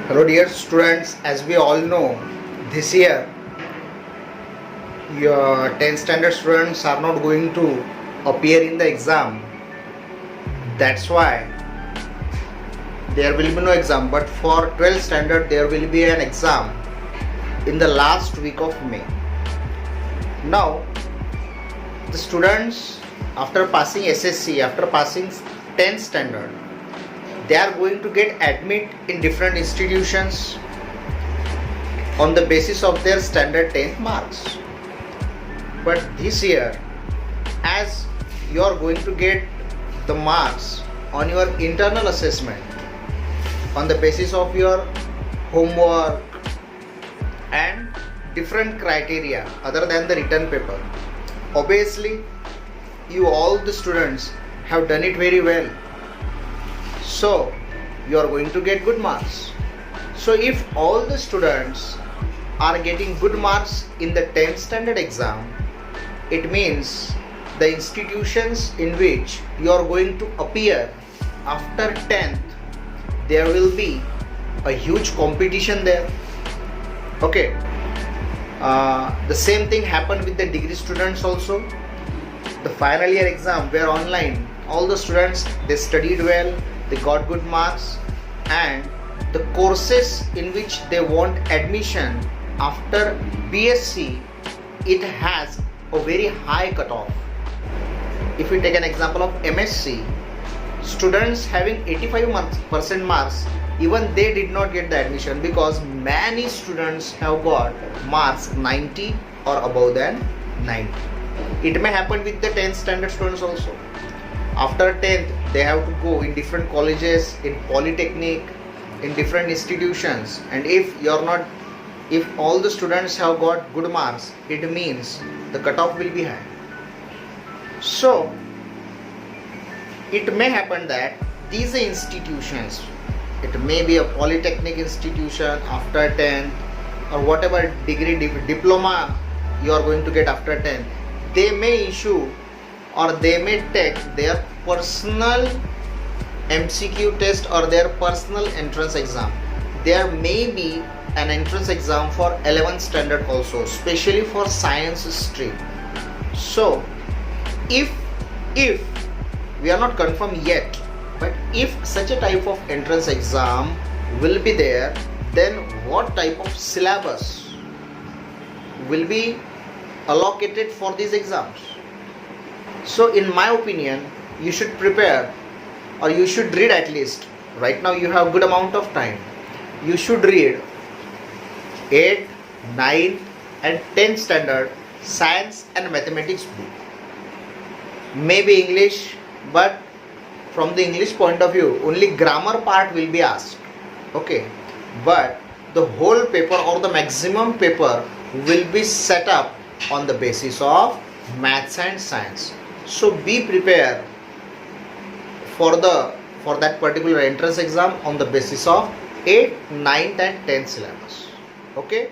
Hello dear students, as we all know, this year your 10th standard students are not going to appear in the exam. That's why there will be no exam, but for 12th standard there will be an exam in the last week of May. Now the students, after passing SSC, after passing 10th standard, they are going to get admit in different institutions on the basis of their standard 10th marks. But this year, as you are going to get the marks on your internal assessment on the basis of your homework and different criteria other than the written paper, obviously you all the students have done it very well, so you are going to get good marks. So if all the students are getting good marks in the 10th standard exam, it means the institutions in which you are going to appear after 10th, there will be a huge competition there. Okay, the same thing happened with the degree students also. The final year exam were online. All the students, they studied well, they got good marks, and the courses in which they want admission after BSc, it has a very high cutoff. If we take an example of MSc, students having 85% marks, even they did not get the admission because many students have got marks 90 or above than 90. It may happen with the 10th standard students also. After 10th, they have to go in different colleges, in polytechnic, in different institutions, and if all the students have got good marks, it means the cutoff will be high. So it may happen that these institutions, it may be a polytechnic institution after 10th, or whatever degree diploma you are going to get after 10th, they may issue or they may take their personal MCQ test or their personal entrance exam. There may be an entrance exam for 11th standard also, especially for science stream. So if we are not confirmed yet, but if such a type of entrance exam will be there, then what type of syllabus will be allocated for these exams? So in my opinion, you should prepare, or you should read at least. Right now you have good amount of time. You should read 8th, 9th and 10th standard science and mathematics book. Maybe English, but from the English point of view, only grammar part will be asked. Okay, but the whole paper or the maximum paper will be set up on the basis of maths and science. So be prepared for that particular entrance exam on the basis of 8th, 9th and 10th syllabus. Okay.